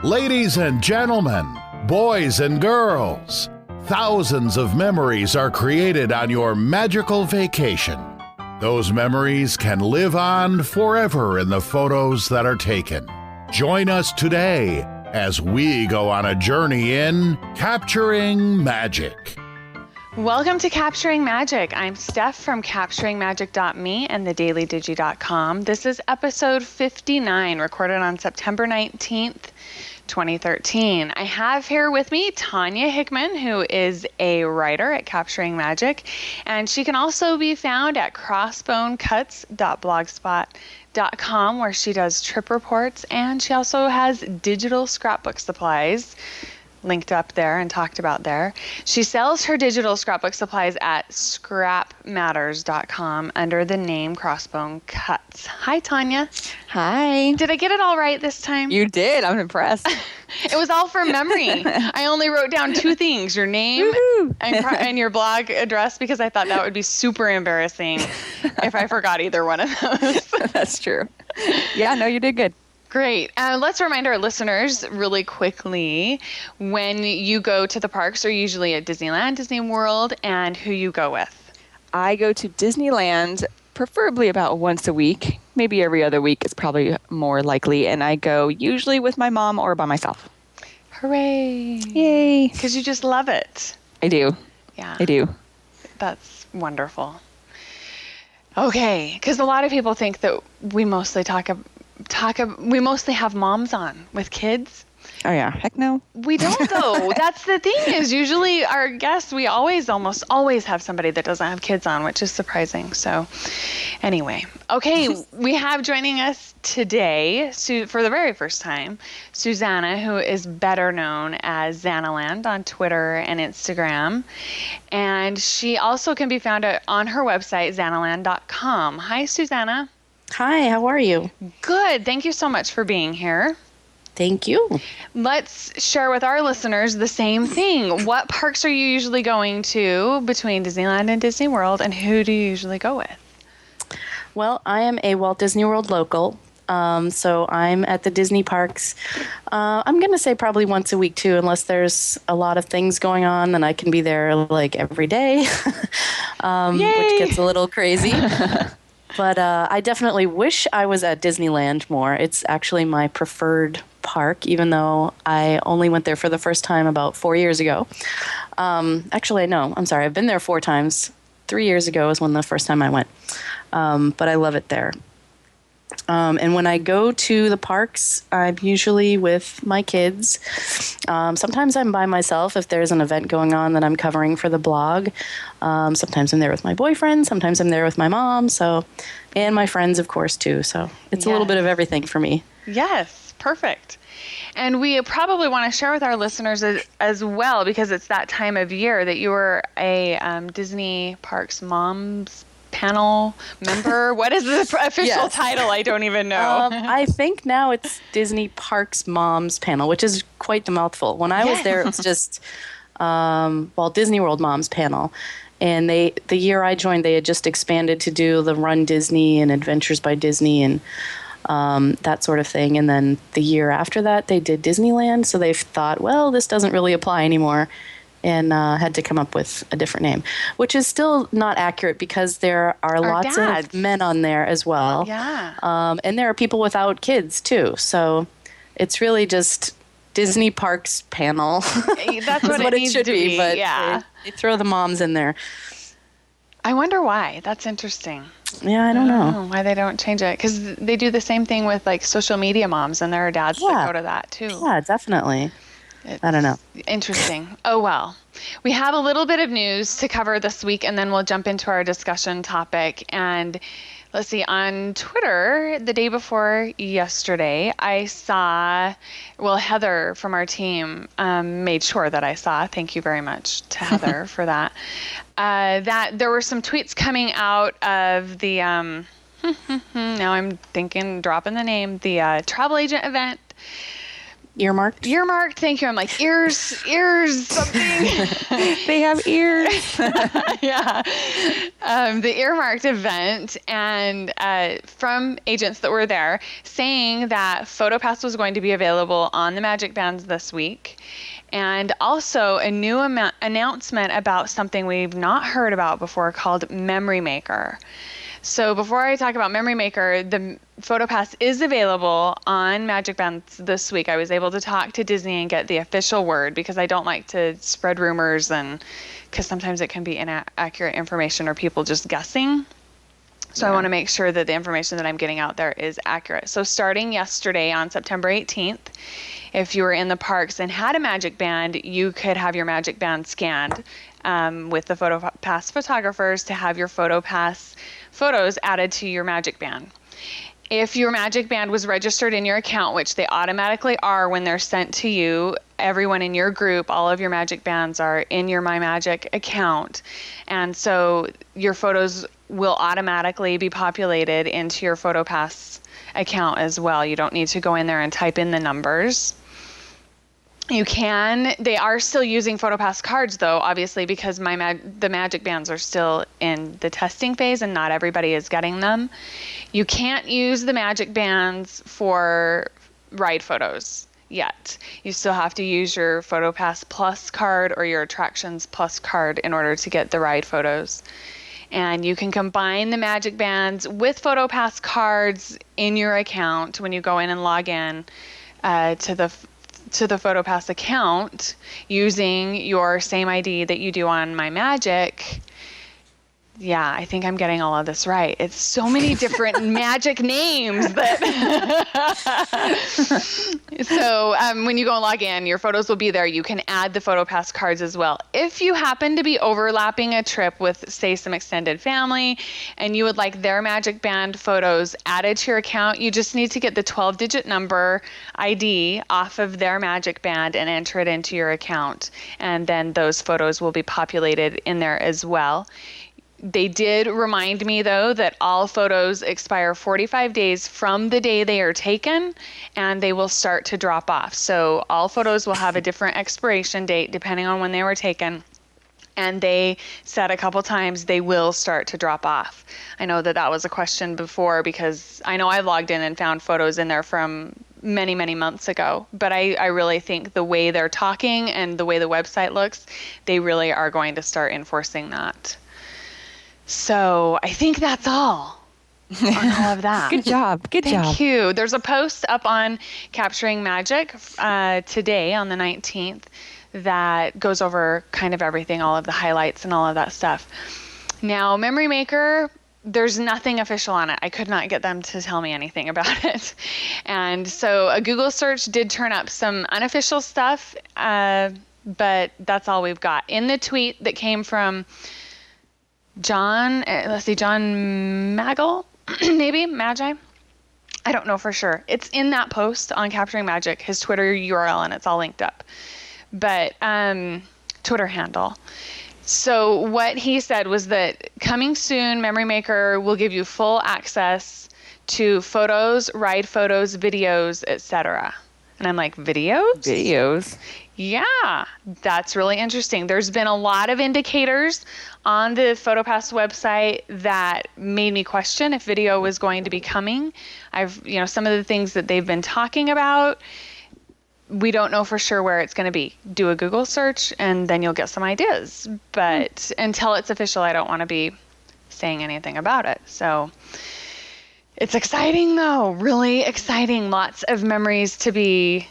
Ladies and gentlemen, boys and girls, thousands of memories are created on your magical vacation. Those memories can live on forever in the photos that are taken. Join us today as we go on a journey in Capturing Magic. Welcome to Capturing Magic. I'm Steph from CapturingMagic.me and thedailydigi.com. This is episode 59, recorded on September 19th, 2013. I have here with me Tanya Hickman, who is a writer at Capturing Magic, and she can also be found at crossbonecuts.blogspot.com, where she does trip reports, and she also has digital scrapbook supplies linked up there and talked about there. She sells her digital scrapbook supplies at scrapmatters.com under the name Crossbone Cuts. Hi, Tanya. Hi. Did I get it all right this time? You did. I'm impressed. It was all from memory. I only wrote down two things, your name and your blog address, because I thought that would be super embarrassing if I forgot either one of those. That's true. Yeah, no, you did good. Great. Let's remind our listeners really quickly, when you go to the parks, are usually at Disneyland, Disney World, and who you go with. I go to Disneyland preferably about once a week. Maybe every other week is probably more likely. And I go usually with my mom or by myself. Hooray. Yay. Because you just love it. I do. Yeah. I do. That's wonderful. Okay. Because a lot of people think that we mostly we mostly have moms on with kids. Oh, yeah. Heck no. We don't, though. That's the thing, is usually our guests, we almost always have somebody that doesn't have kids on, which is surprising. So anyway, okay, we have joining us today, for the very first time, Susannah, who is better known as Xanaland on Twitter and Instagram. And she also can be found on her website, xanaland.com. Hi, Susannah. Hi, how are you? Good. Thank you so much for being here. Thank you. Let's share with our listeners the same thing. What parks are you usually going to between Disneyland and Disney World, and who do you usually go with? Well, I am a Walt Disney World local, so I'm at the Disney parks. I'm going to say probably once a week, too, unless there's a lot of things going on, and I can be there like every day, which gets a little crazy. But I definitely wish I was at Disneyland more. It's actually my preferred park, even though I only went there for the first time about 4 years ago. Actually, no, I'm sorry. I've been there 4 times. 3 years ago was when the first time I went. But I love it there. And when I go to the parks, I'm usually with my kids. Sometimes I'm by myself if there's an event going on that I'm covering for the blog. Sometimes I'm there with my boyfriend. Sometimes I'm there with my mom. And my friends, of course, too. So it's a little bit of everything for me. Yes, perfect. And we probably want to share with our listeners as well, because it's that time of year, that you were a Disney Parks Moms Panel member. What is the official title? I don't even know. I think now it's Disney Parks Moms Panel, which is quite the mouthful. When I was there, it was just Disney World Moms Panel. And the year I joined, they had just expanded to do the Run Disney and Adventures by Disney and that sort of thing. And then the year after that, they did Disneyland. So they thought, well, this doesn't really apply anymore, and had to come up with a different name, which is still not accurate because there are lots of men on there as well. Yeah. And there are people without kids, too. So it's really just Disney Parks Panel. That's what it should be. But yeah. they throw the moms in there. I wonder why. That's interesting. Yeah, I don't know why they don't change it, because they do the same thing with like social media moms, and there are dads that go to that too. Yeah, definitely. I don't know. Interesting. Oh, well. We have a little bit of news to cover this week, and then we'll jump into our discussion topic. And let's see, on Twitter, the day before yesterday, I saw, Heather from our team made sure that I saw, thank you very much to Heather for that, that there were some tweets coming out of the, now I'm thinking, dropping the name, the travel agent event Earmarked? Earmarked, thank you. I'm like, ears, something. They have ears. Yeah. The earmarked event, and from agents that were there saying that PhotoPass was going to be available on the Magic Bands this week. And also a new announcement about something we've not heard about before called Memory Maker. So before I talk about Memory Maker, the PhotoPass is available on Magic Bands this week. I was able to talk to Disney and get the official word because I don't like to spread rumors, and because sometimes it can be inaccurate information or people just guessing. So I want to make sure that the information that I'm getting out there is accurate. So starting yesterday on September 18th, if you were in the parks and had a Magic Band, you could have your Magic Band scanned with the PhotoPass photographers to have your PhotoPass photos added to your Magic Band. If your Magic Band was registered in your account, which they automatically are when they're sent to you, everyone in your group, all of your Magic Bands are in your My Magic account. And so your photos will automatically be populated into your PhotoPass account as well. You don't need to go in there and type in the numbers. They are still using PhotoPass cards though, obviously, because the Magic Bands are still in the testing phase and not everybody is getting them. You can't use the Magic Bands for ride photos yet. You still have to use your PhotoPass Plus card or your Attractions Plus card in order to get the ride photos. And you can combine the Magic Bands with PhotoPass cards in your account when you go in and log in to the PhotoPass account using your same ID that you do on My Magic. Yeah, I think I'm getting all of this right. It's so many different magic names that. So when you go and log in, your photos will be there. You can add the PhotoPass cards as well. If you happen to be overlapping a trip with, say, some extended family, and you would like their Magic Band photos added to your account, you just need to get the 12-digit number ID off of their Magic Band and enter it into your account. And then those photos will be populated in there as well. They did remind me, though, that all photos expire 45 days from the day they are taken, and they will start to drop off. So all photos will have a different expiration date depending on when they were taken. And they said a couple times they will start to drop off. I know that was a question before because I know I logged in and found photos in there from many, many months ago. But I really think the way they're talking and the way the website looks, they really are going to start enforcing that. So I think that's all on all of that. Good job. Thank you. There's a post up on Capturing Magic today on the 19th that goes over kind of everything, all of the highlights and all of that stuff. Now, Memory Maker, there's nothing official on it. I could not get them to tell me anything about it. And so a Google search did turn up some unofficial stuff, but that's all we've got. In the tweet that came from John Maggle, maybe Magi. I don't know for sure. It's in that post on Capturing Magic, his Twitter URL, and it's all linked up. But Twitter handle. So what he said was that coming soon, Memory Maker will give you full access to photos, ride photos, videos, etc. And I'm like, videos? Yeah, that's really interesting. There's been a lot of indicators on the PhotoPass website that made me question if video was going to be coming. Some of the things that they've been talking about, we don't know for sure where it's going to be. Do a Google search and then you'll get some ideas. But until it's official, I don't want to be saying anything about it. So it's exciting though, really exciting. Lots of memories to be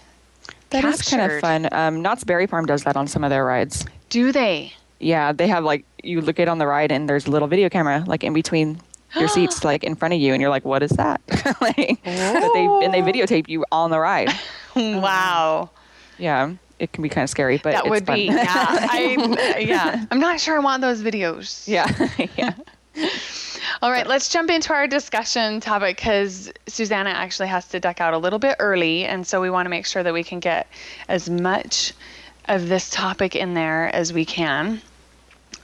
That captured. is kind of fun. Knott's Berry Farm does that on some of their rides. Do they? Yeah, they have you look at on the ride and there's a little video camera in between your seats, in front of you, and you're like, what is that? But they videotape you on the ride. Wow. Yeah, it can be kind of scary, but that it's would fun. be. Yeah. I'm not sure I want those videos. Yeah. Yeah. All right, let's jump into our discussion topic because Susannah actually has to duck out a little bit early, and so we want to make sure that we can get as much of this topic in there as we can.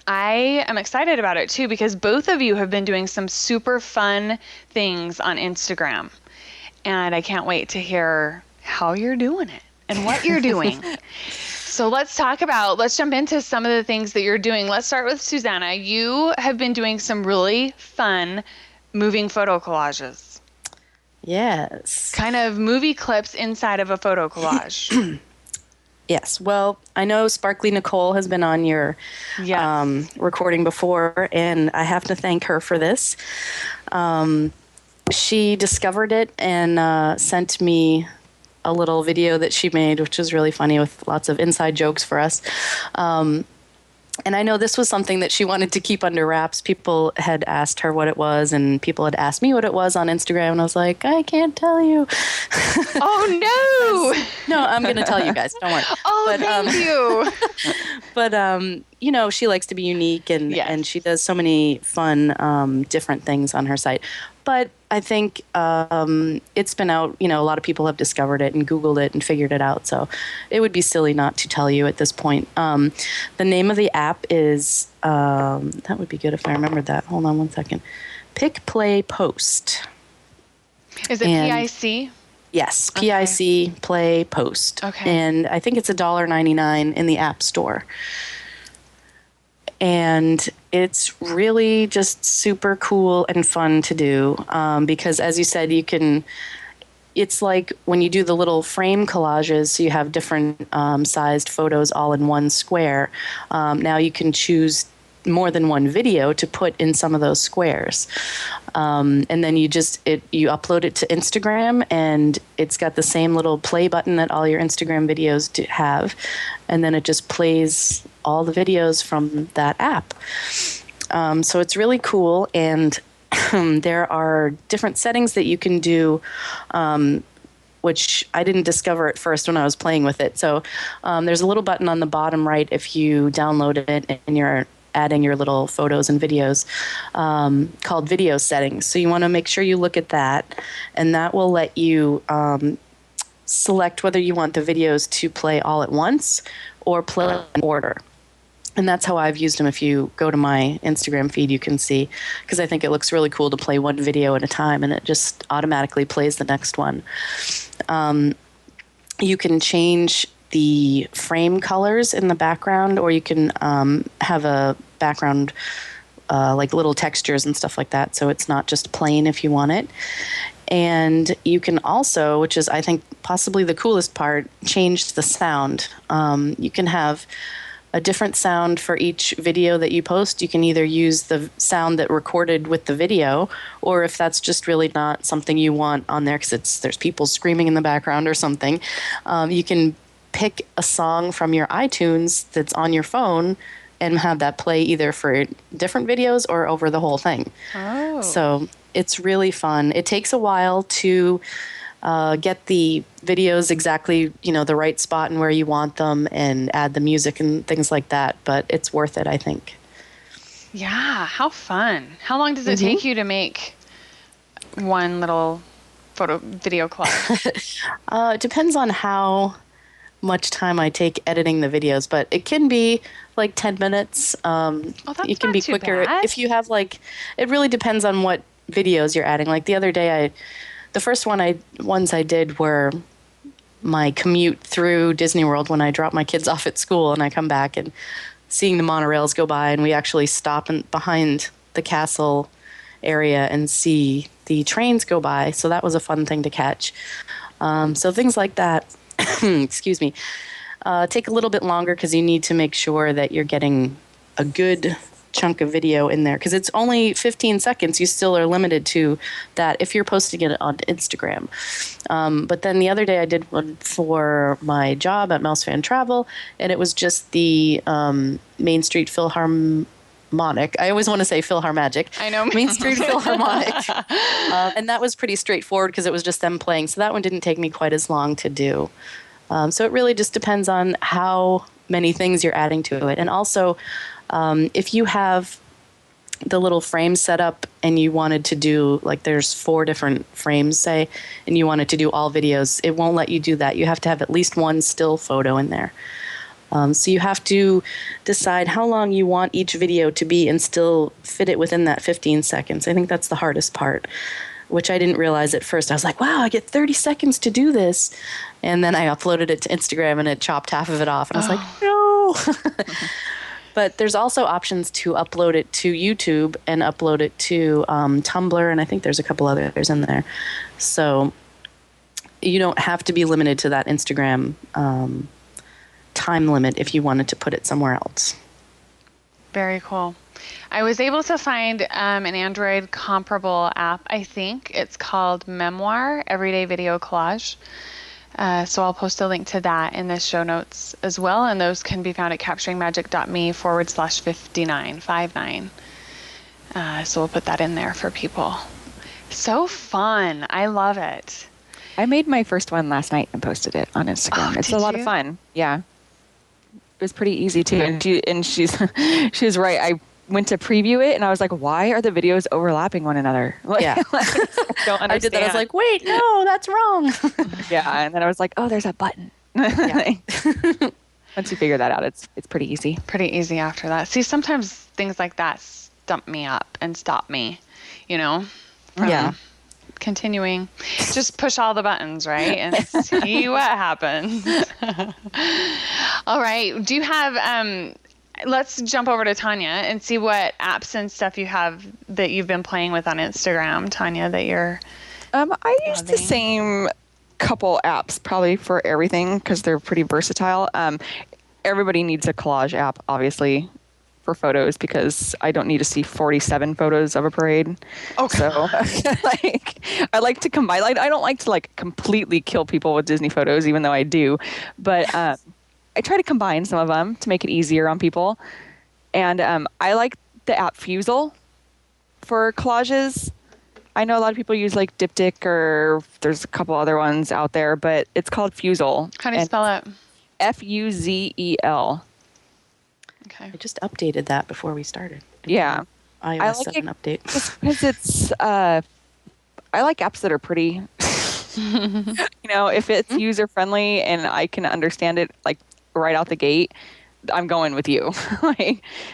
I am excited about it too because both of you have been doing some super fun things on Instagram, and I can't wait to hear how you're doing it and what you're doing. So let's jump into some of the things that you're doing. Let's start with Susannah. You have been doing some really fun moving photo collages. Yes. Kind of movie clips inside of a photo collage. Yes. Well, I know Sparkly Nicole has been on your recording before, and I have to thank her for this. She discovered it and sent me a little video that she made, which was really funny with lots of inside jokes for us. And I know this was something that she wanted to keep under wraps. People had asked her what it was, and people had asked me what it was on Instagram, and I was like, I can't tell you. Oh, no! No, I'm going to tell you guys. Don't worry. Oh, thank you. But, she likes to be unique, and she does so many fun, different things on her site. But I think it's been out, a lot of people have discovered it and Googled it and figured it out. So it would be silly not to tell you at this point. The name of the app is, that would be good if I remembered that. Hold on one second. Pic Play Post. Is it PIC? Yes, PIC Play Post. Okay. And I think it's $1.99 in the App Store. And it's really just super cool and fun to do because, as you said, it's like when you do the little frame collages, so you have different sized photos all in one square. Now you can choose more than one video to put in some of those squares. And then you upload it to Instagram, and it's got the same little play button that all your Instagram videos have. And then it just plays all the videos from that app. So it's really cool. And there are different settings that you can do, which I didn't discover at first when I was playing with it. So there's a little button on the bottom right if you download it and you're adding your little photos and videos called video settings. So you want to make sure you look at that, and that will let you select whether you want the videos to play all at once or play in order. And that's how I've used them. If you go to my Instagram feed, you can see, because I think it looks really cool to play one video at a time, and it just automatically plays the next one. You can change the frame colors in the background, or you can have a background like little textures and stuff like that, so it's not just plain if you want it. And you can also, which is I think possibly the coolest part, change the sound. You can have a different sound for each video that you post. You can either use the sound that recorded with the video, or if that's just really not something you want on there because there's people screaming in the background or something, you can pick a song from your iTunes that's on your phone and have that play either for different videos or over the whole thing. Oh. So it's really fun. It takes a while to get the videos exactly, the right spot and where you want them, and add the music and things like that. But it's worth it, I think. Yeah, how fun. How long does it take you to make one little video collage? It depends on how much time I take editing the videos, but it can be like 10 minutes. That's you can not be too quicker bad. if you have it really depends on what videos you're adding. Like the other day, the first ones I did were my commute through Disney World when I drop my kids off at school and I come back, and seeing the monorails go by, and we actually stop behind the castle area and see the trains go by. So that was a fun thing to catch. So things like that, excuse me, take a little bit longer because you need to make sure that you're getting a good chunk of video in there, because it's only 15 seconds. You still are limited to that if you're posting it on Instagram. But then the other day I did one for my job at Mouse Fan Travel, and it was just the Main Street Philharmonic. I always want to say Philharmagic. I know. Main Street Philharmonic. And that was pretty straightforward because it was just them playing. So that one didn't take me quite as long to do. So it really just depends on how many things you're adding to it. And also, if you have the little frame set up and you wanted to do, there's 4 different frames, say, and you wanted to do all videos, it won't let you do that. You have to have at least one still photo in there. So you have to decide how long you want each video to be and still fit it within that 15 seconds. I think that's the hardest part. which I didn't realize at first. I was like, wow, I get 30 seconds to do this. And then I uploaded it to Instagram and it chopped half of it off. And I was like, no. But there's also options to upload it to YouTube and upload it to Tumblr. And I think there's a couple others in there. So you don't have to be limited to that Instagram time limit if you wanted to put it somewhere else. Very cool. I was able to find an Android comparable app. I think it's called Memoir, Everyday Video Collage. So I'll post a link to that in the show notes as well. And those can be found at capturingmagic.me/59. So we'll put that in there for people. So fun. I love it. I made my first one last night and posted it on Instagram. It's a lot of fun. Yeah. It was pretty easy too. And she's right. I went to preview it and I was like, why are the videos overlapping one another? Yeah. Don't understand. I did that. I was like, wait, no, that's wrong. Yeah. And then I was like, oh, there's a button. Yeah. Once you figure that out, it's pretty easy. Pretty easy after that. See, sometimes things like that stump me up and stop me, from continuing. Just push all the buttons, right? And see what happens. All right. Do you have... let's jump over to Tanya and see what apps and stuff you have that you've been playing with on Instagram, Tanya, that you're I use the same couple apps probably for everything because they're pretty versatile. Everybody needs a collage app, obviously, for photos because I don't need to see 47 photos of a parade. Okay. So I like to combine. I don't like to completely kill people with Disney photos, even though I do. But I try to combine some of them to make it easier on people. And I like the app Fuzel for collages. I know a lot of people use Diptic or there's a couple other ones out there, but it's called Fuzel. How do you spell it? Fuzel. Okay. I just updated that before we started. Yeah. iOS 7 update. Because it's, I like apps that are pretty. If it's user friendly and I can understand it right out the gate, I'm going with you.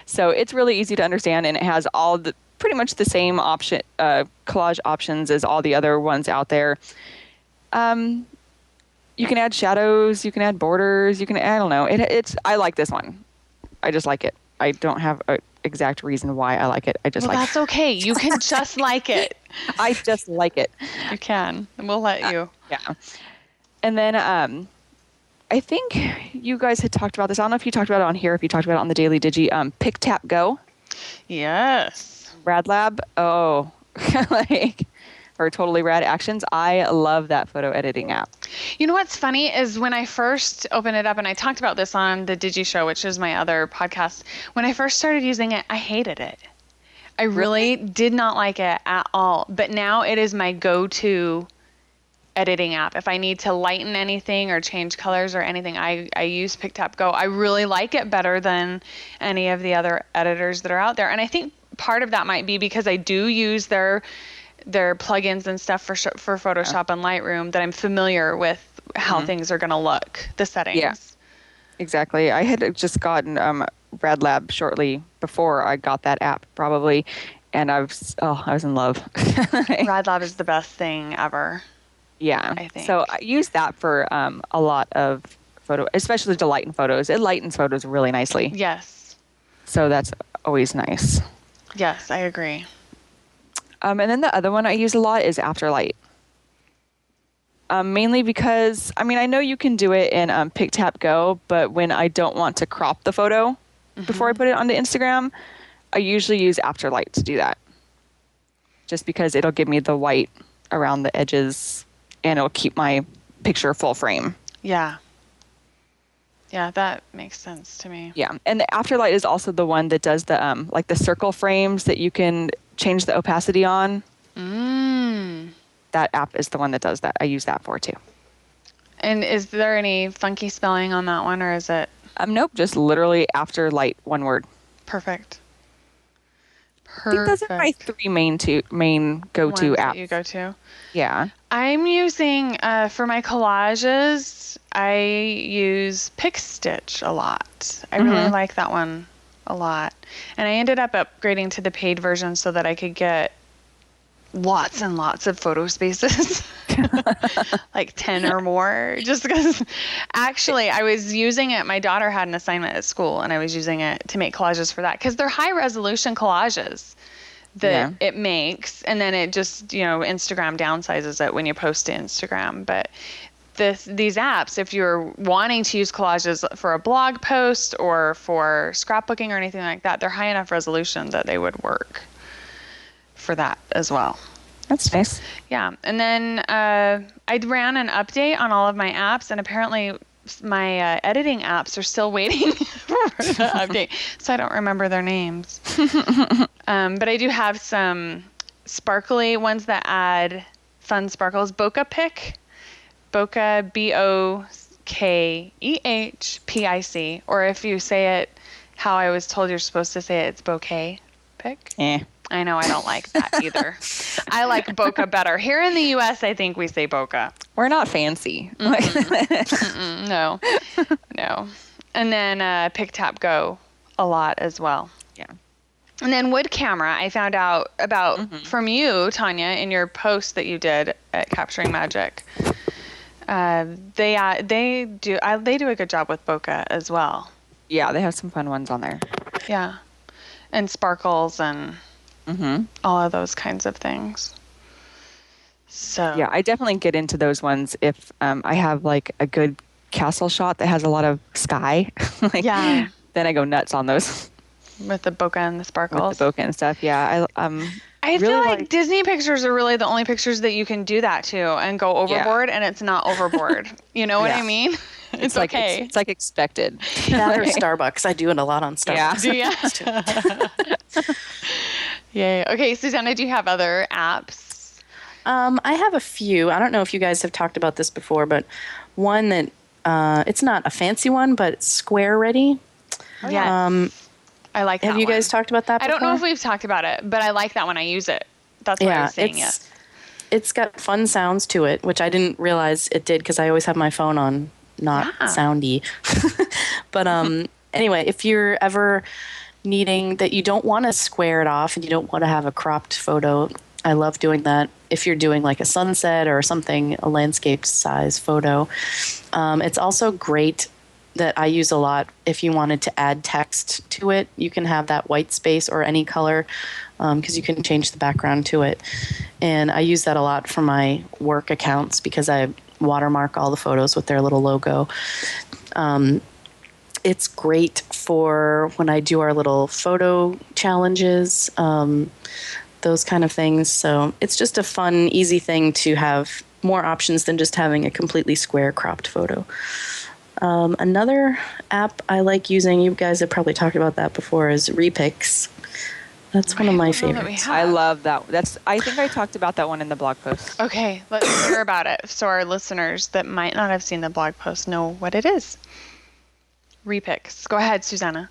So it's really easy to understand and it has all the pretty much the same option collage options as all the other ones out there. You can add shadows, you can add borders, I don't know. I like this one. I just like it. I don't have an exact reason why I like it. I just like it. That's okay. You can just like it. I just like it. You can. And we'll let you. Yeah. And then I think you guys had talked about this. I don't know if you talked about it on here, if you talked about it on the Daily Digi. Pic Tap Go. Yes. Rad Lab. Oh, or Totally Rad Actions. I love that photo editing app. You know what's funny is when I first opened it up, and I talked about this on the Digi Show, which is my other podcast. When I first started using it, I hated it. I really did not like it at all. But now it is my go-to editing app. If I need to lighten anything or change colors or anything, I use Pic Tap Go. I really like it better than any of the other editors that are out there. And I think part of that might be because I do use their plugins and stuff for Photoshop and Lightroom, that I'm familiar with how things are going to look, the settings. Yeah, exactly. I had just gotten Rad Lab shortly before I got that app, probably, and I was in love. Rad Lab is the best thing ever. Yeah, I think. So I use that for a lot of especially to lighten photos. It lightens photos really nicely. Yes. So that's always nice. Yes, I agree. And then the other one I use a lot is Afterlight. Mainly because, I know you can do it in Pic Tap Go, but when I don't want to crop the photo before I put it onto Instagram, I usually use Afterlight to do that. Just because it'll give me the white around the edges and it'll keep my picture full frame. Yeah. Yeah, that makes sense to me. Yeah, and the Afterlight is also the one that does the the circle frames that you can change the opacity on. That app is the one that does that. I use that for too. And is there any funky spelling on that one, or is it? Nope, just literally Afterlight, one word. Perfect. I think those are my three main go-to apps. You go to. Yeah. I'm using for my collages. I use Pic Stitch a lot. I really like that one a lot. And I ended up upgrading to the paid version so that I could get lots and lots of photo spaces, like 10 or more, just because actually I was using it. My daughter had an assignment at school and I was using it to make collages for that because they're high resolution collages that it makes. And then it just, Instagram downsizes it when you post to Instagram. But these apps, if you're wanting to use collages for a blog post or for scrapbooking or anything like that, they're high enough resolution that they would work for that as well. That's nice. Yeah. And then I ran an update on all of my apps, and apparently my editing apps are still waiting for the update. So I don't remember their names. But I do have some sparkly ones that add fun sparkles. Bokeh Pic. Bokeh, BOKEHPIC. Or if you say it how I was told you're supposed to say it, it's Bokeh Pic. I know, I don't like that either. I like Bokeh better. Here in the U.S., I think we say Bokeh. We're not fancy. No. And then Pic Tap Go a lot as well. Yeah. And then wood camera, I found out about from you, Tanya, in your post that you did at Capturing Magic. They do a good job with bokeh as well. Yeah, they have some fun ones on there. Yeah, and sparkles and all of those kinds of things. So yeah, I definitely get into those ones if I have like a good castle shot that has a lot of sky. Then I go nuts on those with the bokeh and the sparkles. With the bokeh and stuff. Yeah, I really feel like Disney pictures are really the only pictures that you can do that to and go overboard, and it's not overboard. You know what I mean? It's like, okay. It's like expected. That or Starbucks. I do it a lot on Starbucks. Yeah. Yay. Okay, Susannah, do you have other apps? I have a few. I don't know if you guys have talked about this before, but one that it's not a fancy one, but it's Square Ready. Yes. I like that Have you one. guys talked about that before? I don't know if we've talked about it, but I like that when I use it. That's what I was saying, yes. It's got fun sounds to it, which I didn't realize it did because I always have my phone on not soundy. But anyway, if you're ever needing that you don't want to square it off and you don't want to have a cropped photo, I love doing that. If you're doing like a sunset or something, a landscape size photo. It's also great that I use a lot. If you wanted to add text to it, you can have that white space or any color because you can change the background to it. And I use that a lot for my work accounts because I watermark all the photos with their little logo. It's great for when I do our little photo challenges, those kind of things. So it's just a fun, easy thing to have more options than just having a completely square cropped photo. Another app I like using, you guys have probably talked about that before, is RePix. That's one of my favorites. I love that. I think I talked about that one in the blog post. Okay, let's hear about it so our listeners that might not have seen the blog post know what it is. RePix. Go ahead, Susannah.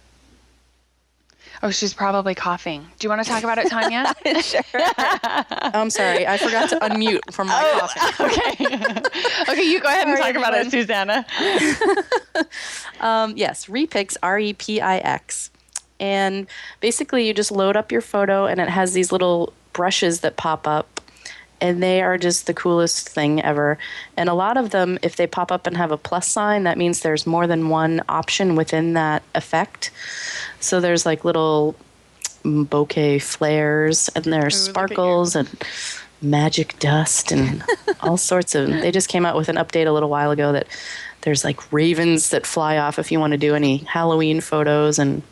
Oh, she's probably coughing. Do you want to talk about it, Tanya? Sure. I'm sorry. I forgot to unmute from my coughing. Okay, you go ahead and talk about it, Susannah. Yes, RePix, RePix. And basically you just load up your photo and it has these little brushes that pop up. And they are just the coolest thing ever. And a lot of them, if they pop up and have a plus sign, that means there's more than one option within that effect. So there's like little bokeh flares, and there's sparkles and magic dust and all sorts of... They just came out with an update a little while ago that there's like ravens that fly off if you want to do any Halloween photos, and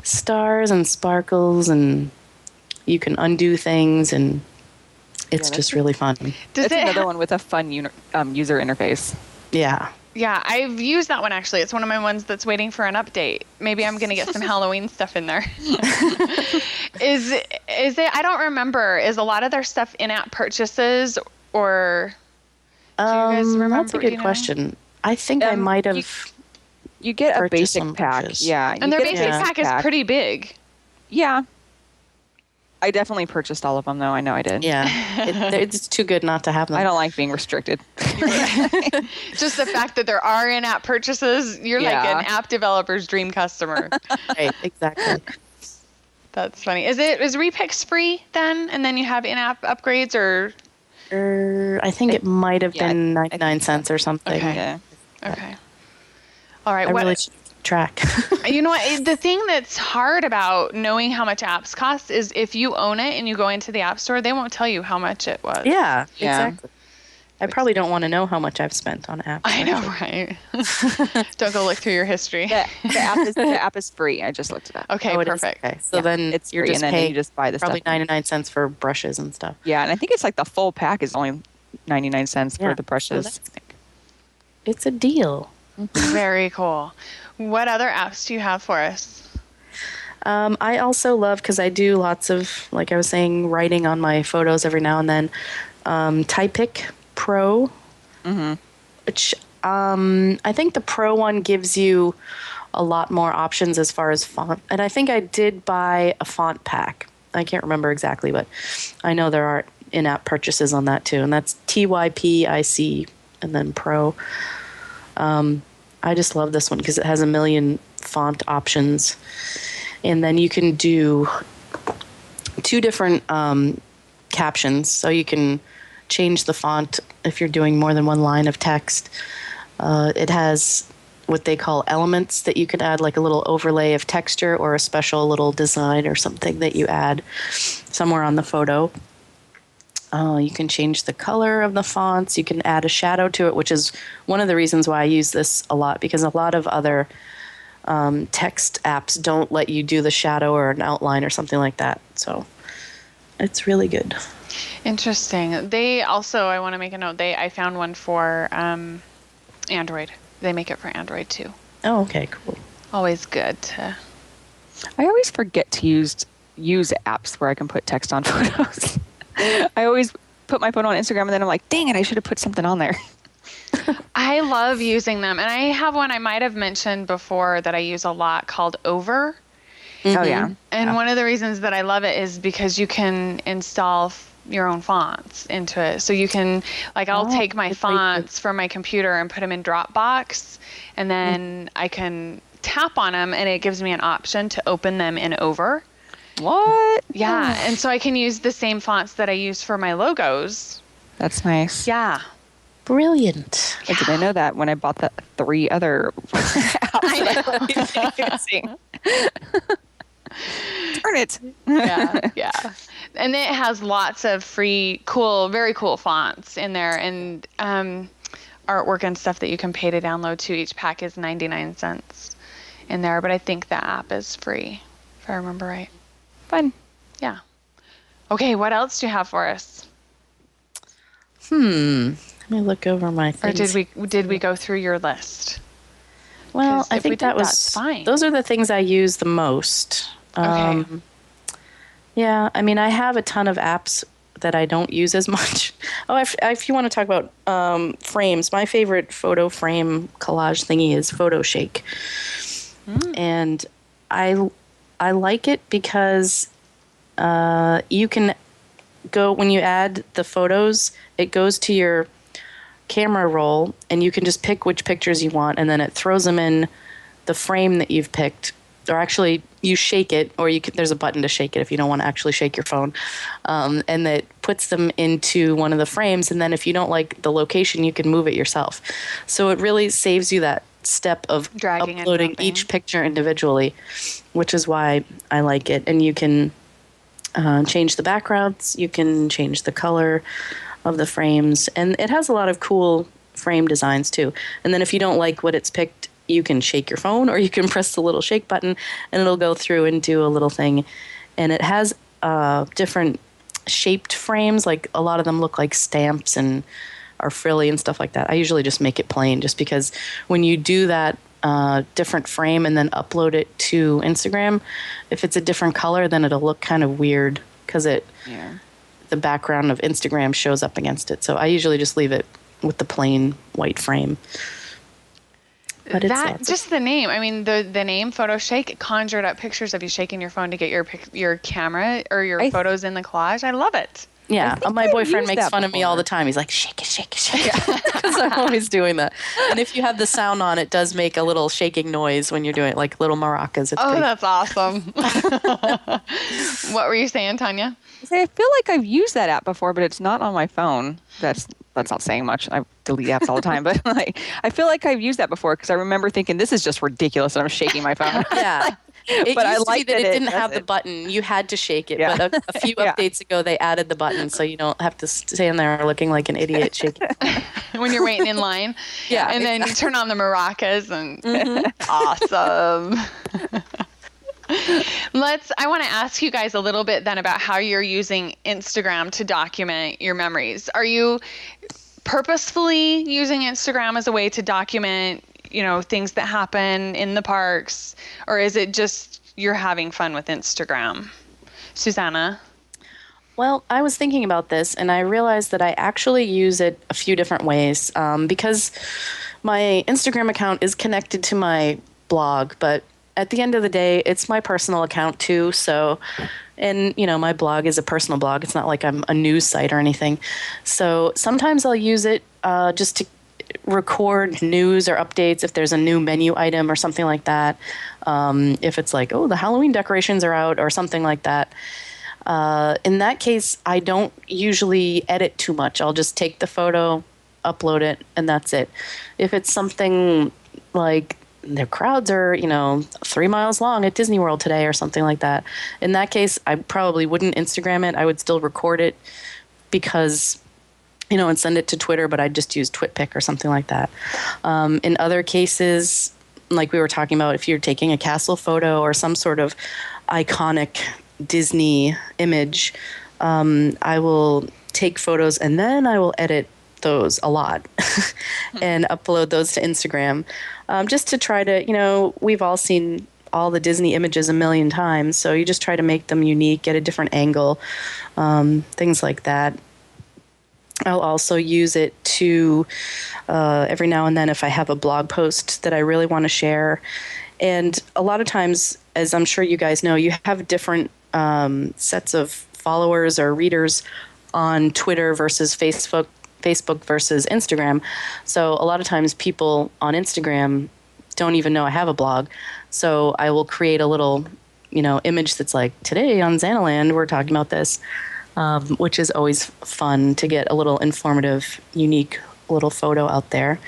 stars and sparkles, and you can undo things, and it's just really fun. It's another one with a fun user interface. Yeah. Yeah, I've used that one actually. It's one of my ones that's waiting for an update. Maybe I'm going to get some Halloween stuff in there. Is it? I don't remember. Is a lot of their stuff in-app purchases, or do you guys remember? That's a good question. I think I might have. You get a basic pack. Yeah. And their basic pack is pretty big. Yeah. I definitely purchased all of them, though. I know I did. Yeah. It's too good not to have them. I don't like being restricted. Just the fact that there are in-app purchases, you're like an app developer's dream customer. Right, exactly. That's funny. Is RePix free then? And then you have in-app upgrades, or? I think it might have been 99 cents or something. Okay. Yeah. Okay. All right. I really should keep track. You know what? The thing that's hard about knowing how much apps cost is if you own it and you go into the App Store, they won't tell you how much it was. Yeah, exactly. I probably don't want to know how much I've spent on apps. I know, right? Don't go look through your history. The app is free. I just looked it up. Okay, perfect. Okay. So then it's you're free, just and then paying you just buy the probably stuff. 99 cents for brushes and stuff. Yeah, and I think it's like the full pack is only 99 cents for the brushes. So it's a deal. Very cool. What other apps do you have for us? I also love, because I do lots of, like I was saying, writing on my photos every now and then, Typic Pro, which I think the Pro one gives you a lot more options as far as font. And I think I did buy a font pack. I can't remember exactly, but I know there are in-app purchases on that too. And that's TYPIC and then Pro. I just love this one because it has a million font options. And then you can do 2 different captions. So you can change the font if you're doing more than one line of text. It has what they call elements that you can add, like a little overlay of texture or a special little design or something that you add somewhere on the photo. You can change the color of the fonts. You can add a shadow to it, which is one of the reasons why I use this a lot, because a lot of other text apps don't let you do the shadow or an outline or something like that. So it's really good. Interesting. They also, I want to make a note, I found one for Android. They make it for Android too. Oh, okay, cool. Always good to... I always forget to use apps where I can put text on photos. I always put my photo on Instagram and then I'm like, dang it, I should have put something on there. I love using them. And I have one I might have mentioned before that I use a lot called Over. Oh, yeah. And one of the reasons that I love it is because you can install your own fonts into it. So you can, like, I'll take my fonts from my computer and put them in Dropbox, and then I can tap on them and it gives me an option to open them in Over. What? Yeah. And so I can use the same fonts that I use for my logos. That's nice. Yeah. Brilliant. I didn't know that when I bought the 3 other apps. Darn it. Yeah. And it has lots of free, cool, very cool fonts in there, and artwork and stuff that you can pay to download too. Each pack is 99 cents in there, but I think the app is free, if I remember right. Fun. Yeah. Okay, what else do you have for us? Let me look over my things. Or did we go through your list? Well, I if we think did, that's fine. Those are the things I use the most. Okay. Yeah, I mean, I have a ton of apps that I don't use as much. Oh, if you want to talk about frames, my favorite photo frame collage thingy is PhotoShake. And I like it because you can go, when you add the photos, it goes to your camera roll and you can just pick which pictures you want, and then it throws them in the frame that you've picked. Or actually, you shake it, or there's a button to shake it if you don't want to actually shake your phone. And that puts them into one of the frames, and then if you don't like the location, you can move it yourself. So it really saves you that step of dragging uploading each picture individually, which is why I like it. And you can change the backgrounds, you can change the color of the frames, and it has a lot of cool frame designs too. And then if you don't like what it's picked, you can shake your phone, or you can press the little shake button and it'll go through and do a little thing. And it has different shaped frames, like a lot of them look like stamps and are frilly and stuff like that. I usually just make it plain, just because when you do that different frame and then upload it to Instagram, if it's a different color, then it'll look kind of weird because the background of Instagram shows up against it. So I usually just leave it with the plain white frame. But that just the name. I mean, the name PhotoShake conjured up pictures of you shaking your phone to get your camera or your photos in the collage. I love it. Yeah, my boyfriend makes fun of me all the time. He's like, shake it, shake it, shake it. Because I'm always doing that. And if you have the sound on, it does make a little shaking noise when you're doing it, like little maracas. It's That's awesome. What were you saying, Tanya? I feel like I've used that app before, but it's not on my phone. That's not saying much. I delete apps all the time, but I feel like I've used that before because I remember thinking this is just ridiculous, and I'm shaking my phone. Yeah. But I like that that it didn't have the button. You had to shake it. Yeah. But a few updates ago, they added the button, so you don't have to stand there looking like an idiot shaking. When you're waiting in line. Yeah. And then you turn on the maracas and awesome. I want to ask you guys a little bit then about how you're using Instagram to document your memories. Are you purposefully using Instagram as a way to document, things that happen in the parks, or is it just you're having fun with Instagram? Susannah? Well, I was thinking about this, and I realized that I actually use it a few different ways because my Instagram account is connected to my blog, but at the end of the day, it's my personal account too. So, and my blog is a personal blog. It's not like I'm a news site or anything. So sometimes I'll use it just to record news or updates if there's a new menu item or something like that. If it's like, the Halloween decorations are out or something like that. In that case, I don't usually edit too much. I'll just take the photo, upload it, and that's it. If it's something like the crowds are, 3 miles long at Disney World today or something like that, in that case, I probably wouldn't Instagram it. I would still record it because, and send it to Twitter, but I'd just use TwitPic or something like that. In other cases, like we were talking about, if you're taking a castle photo or some sort of iconic Disney image, I will take photos and then I will edit those a lot and upload those to Instagram just to try to, we've all seen all the Disney images a million times, so you just try to make them unique, get a different angle, things like that. I'll also use it to every now and then if I have a blog post that I really want to share. And a lot of times, as I'm sure you guys know, you have different sets of followers or readers on Twitter versus Facebook versus Instagram. So a lot of times people on Instagram don't even know I have a blog. So I will create a little, image that's like, today on Xanaland, we're talking about this, which is always fun to get a little informative, unique little photo out there.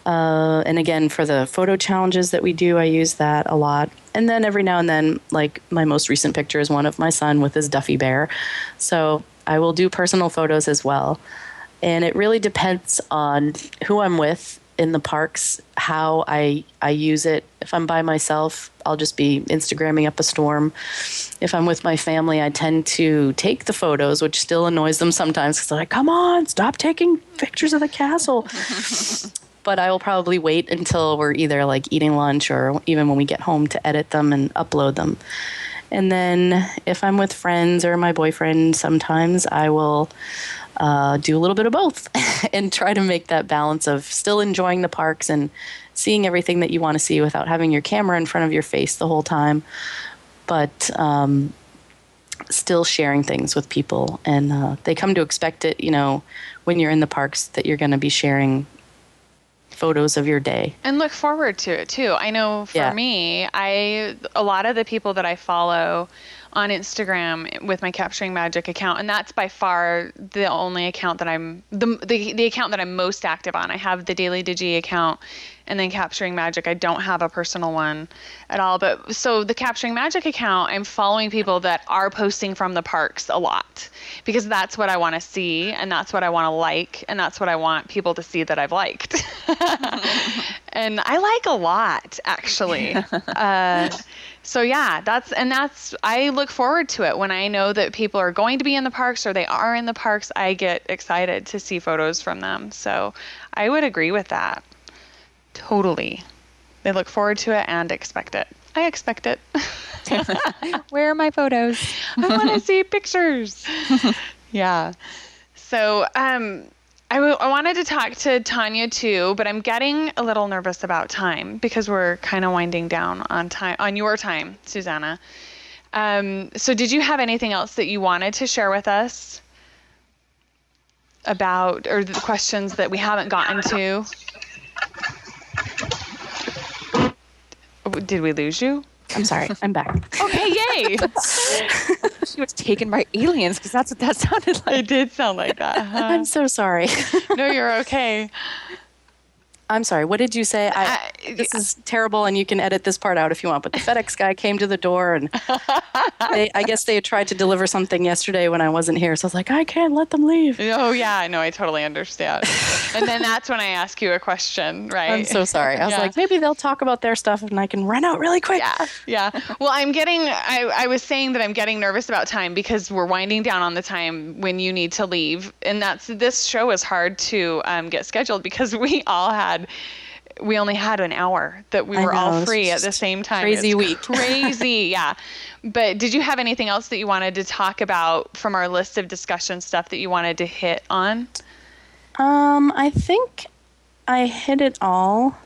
And again, for the photo challenges that we do, I use that a lot. And then every now and then, like my most recent picture is one of my son with his Duffy bear. So I will do personal photos as well. And it really depends on who I'm with in the parks, how I use it. If I'm by myself, I'll just be Instagramming up a storm. If I'm with my family, I tend to take the photos, which still annoys them sometimes because they're like, come on, stop taking pictures of the castle. But I will probably wait until we're either like eating lunch or even when we get home to edit them and upload them. And then if I'm with friends or my boyfriend, sometimes I will do a little bit of both and try to make that balance of still enjoying the parks and seeing everything that you want to see without having your camera in front of your face the whole time, but still sharing things with people. And they come to expect it, when you're in the parks, that you're going to be sharing photos of your day. And look forward to it too. I know for me, a lot of the people that I follow on Instagram with my Capturing Magic account, and that's by far the only account that I'm the account that I'm most active on. I have the Daily Digi account and then Capturing Magic. I don't have a personal one at all. But so the Capturing Magic account, I'm following people that are posting from the parks a lot because that's what I want to see and that's what I want to like and that's what I want people to see that I've liked. And I like a lot, actually. So yeah, I look forward to it when I know that people are going to be in the parks or they are in the parks. I get excited to see photos from them. So I would agree with that. Totally. They look forward to it and expect it. I expect it. Where are my photos? I want to see pictures. Yeah. So I wanted to talk to Tanya too, but I'm getting a little nervous about time because we're kind of winding down on your time, Susannah. So did you have anything else that you wanted to share with us? about, or the questions that we haven't gotten to. Did we lose you? I'm sorry. I'm back. Okay, yay. She was taken by aliens because that's what that sounded like. It did sound like that. I'm so sorry. No, you're okay. I'm sorry. What did you say? This is terrible, and you can edit this part out if you want. But the FedEx guy came to the door, and I guess they had tried to deliver something yesterday when I wasn't here. So I was like, I can't let them leave. Oh, yeah. No, I totally understand. And then that's when I ask you a question, right? I'm so sorry. I was like, maybe they'll talk about their stuff, and I can run out really quick. Yeah. Well, I was saying that I'm getting nervous about time because we're winding down on the time when you need to leave. And this show is hard to get scheduled because we only had an hour that we were all free at the same time. Crazy week. Crazy, yeah. But did you have anything else that you wanted to talk about from our list of discussion stuff that you wanted to hit on? I think I hit it all.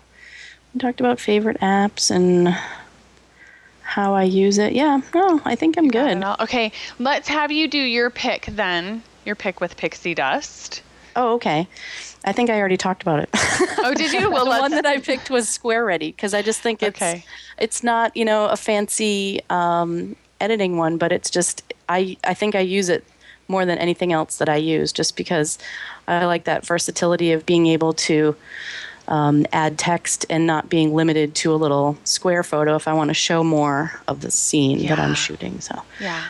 We talked about favorite apps and how I use it. Yeah, no, I think I'm good. Okay, let's have you do your pick then. Your pick with Pixie Dust. Oh, okay. I think I already talked about it. Oh, did you? Well, the one that I picked was Square Ready because I just think it's not, a fancy editing one, but it's just I think I use it more than anything else that I use just because I like that versatility of being able to add text and not being limited to a little square photo if I want to show more of the scene that I'm shooting. So yeah,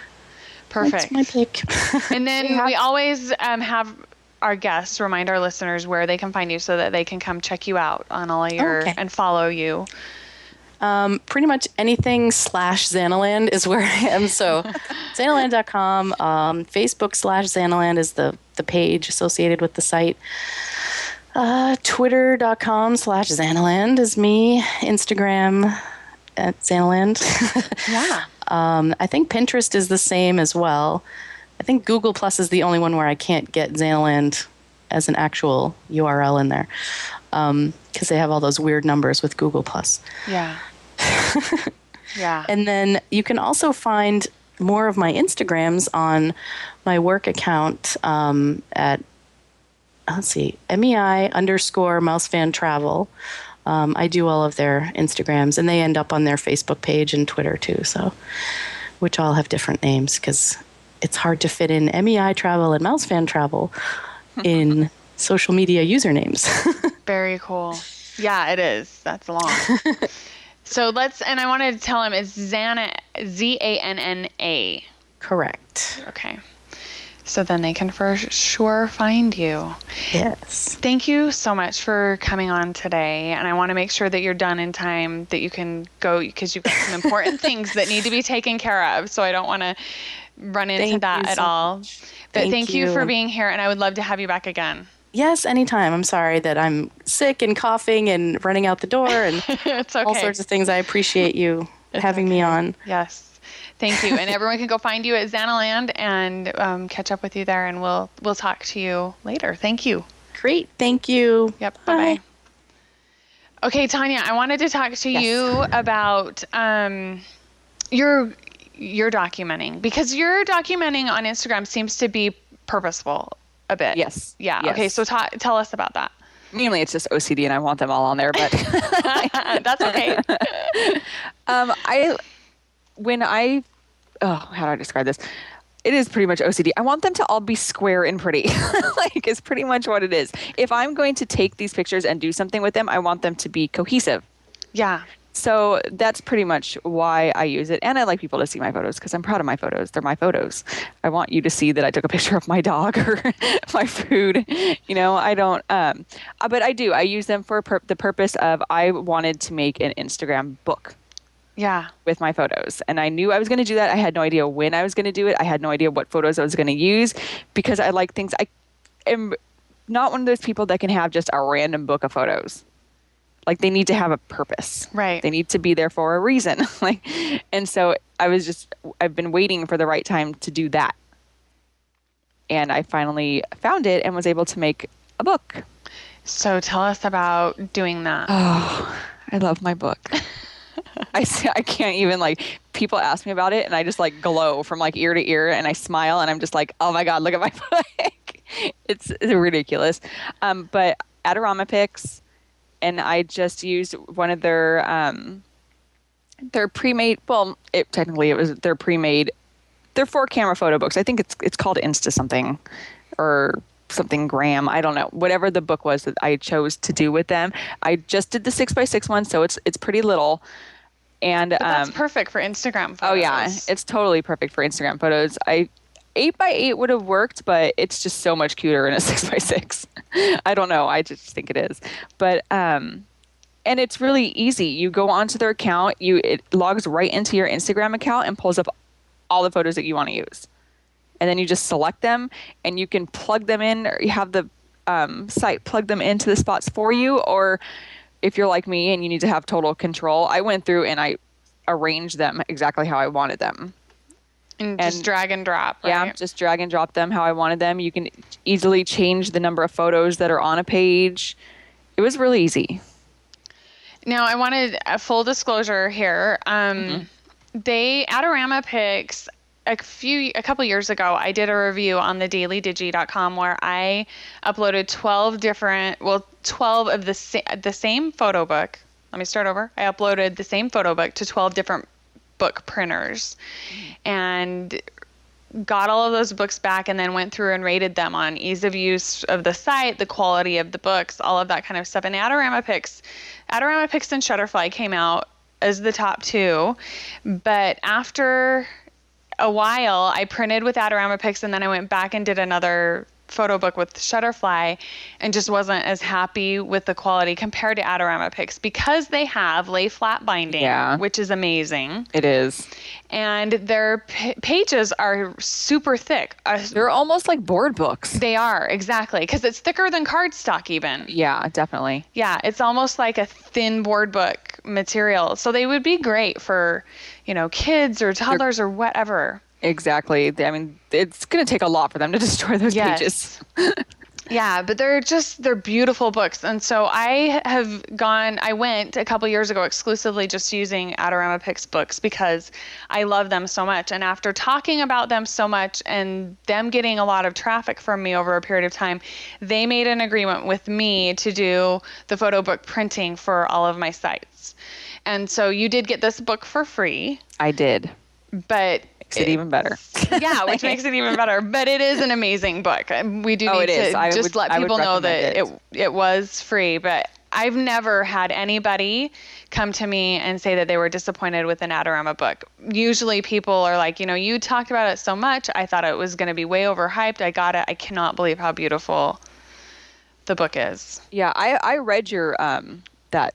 perfect. That's my pick. And then we always have our guests remind our listeners where they can find you so that they can come check you out on all your and follow you. Pretty much anything /Xanaland is where I am. So Xanaland.com, Facebook /Xanaland is the page associated with the site. Twitter.com /Xanaland is me. Instagram at Xanaland. Yeah. I think Pinterest is the same as well. I think Google Plus is the only one where I can't get Xanaland as an actual URL in there because they have all those weird numbers with Google Plus. Yeah. Yeah. And then you can also find more of my Instagrams on my work account at, MEI_mousefan_travel. I do all of their Instagrams, and they end up on their Facebook page and Twitter too, so which all have different names because it's hard to fit in MEI travel and mousefan travel in social media usernames. Very cool. Yeah, it is. That's long. So and I wanted to tell him it's Zanna, Zanna. Correct. Okay. So then they can for sure find you. Yes. Thank you so much for coming on today. And I want to make sure that you're done in time, that you can go because you've got some important things that need to be taken care of. So I don't want to run into that at all. But thank you for being here. And I would love to have you back again. Yes, anytime. I'm sorry that I'm sick and coughing and running out the door and it's okay. all sorts of things. I appreciate you having me on. Yes. Thank you. And everyone can go find you at Xanaland and catch up with you there. And we'll talk to you later. Thank you. Great. Thank you. Yep. Bye-bye. Okay, Tanya, I wanted to talk to you about your documenting, because your documenting on Instagram seems to be purposeful a bit. Yes. Yeah. Yes. Okay. So tell us about that. Mainly it's just OCD and I want them all on there, but that's okay. How do I describe this? It is pretty much OCD. I want them to all be square and pretty. It's pretty much what it is. If I'm going to take these pictures and do something with them, I want them to be cohesive. Yeah. So that's pretty much why I use it. And I like people to see my photos because I'm proud of my photos. They're my photos. I want you to see that I took a picture of my dog or my food. I don't, but I do. I use them for the purpose of I wanted to make an Instagram book. Yeah. With my photos. And I knew I was going to do that. I had no idea when I was going to do it. I had no idea what photos I was going to use because I like things. I am not one of those people that can have just a random book of photos. They need to have a purpose. Right. They need to be there for a reason. And so I've been waiting for the right time to do that. And I finally found it and was able to make a book. So tell us about doing that. Oh, I love my book. I can't even people ask me about it and I just glow from ear to ear and I smile and I'm just oh my God, look at my book. It's ridiculous. But Adoramapix, and I just used one of their pre-made. Well, technically it was their pre-made. They're 4-camera photo books. I think it's called Insta something or something Gram. I don't know. Whatever the book was that I chose to do with them. I just did the 6x6 one, so it's pretty little. And but that's perfect for Instagram photos. Oh yeah, it's totally perfect for Instagram photos. 8x8 would have worked, but it's just so much cuter in a 6x6. I don't know. I just think it is. But and it's really easy. You go onto their account, it logs right into your Instagram account and pulls up all the photos that you want to use. And then you just select them and you can plug them in, or you have the site plug them into the spots for you. Or if you're like me and you need to have total control, I went through and I arranged them exactly how I wanted them. And just drag and drop, right? Yeah, just drag and drop them how I wanted them. You can easily change the number of photos that are on a page. It was really easy. Now, I wanted a full disclosure here. Adoramapix, a couple years ago, I did a review on the dailydigi.com where I uploaded 12 of the same photo book. Let me start over. I uploaded the same photo book to 12 different book printers and got all of those books back, and then went through and rated them on ease of use of the site, the quality of the books, all of that kind of stuff. And Adoramapix and Shutterfly came out as the top 2, but after a while I printed with Adoramapix, and then I went back and did another photo book with Shutterfly and just wasn't as happy with the quality compared to Adoramapix, because they have lay flat binding, which is amazing. It is. And their pages are super thick. They're almost like board books. They are, exactly, because it's thicker than cardstock even. Yeah, definitely. Yeah, it's almost like a thin board book material. So they would be great for, kids or toddlers or whatever. Exactly. I mean, it's going to take a lot for them to destroy those pages. Yeah, but they're beautiful books. And so I went a couple years ago exclusively just using Adoramapix books because I love them so much. And after talking about them so much and them getting a lot of traffic from me over a period of time, they made an agreement with me to do the photo book printing for all of my sites. And so you did get this book for free. I did. But makes it even better. Yeah, which makes it even better. But it is an amazing book. We do need to just let people know that it was free. But I've never had anybody come to me and say that they were disappointed with an Adorama book. Usually people are like, you talked about it so much. I thought it was going to be way overhyped. I got it. I cannot believe how beautiful the book is. Yeah, I read your that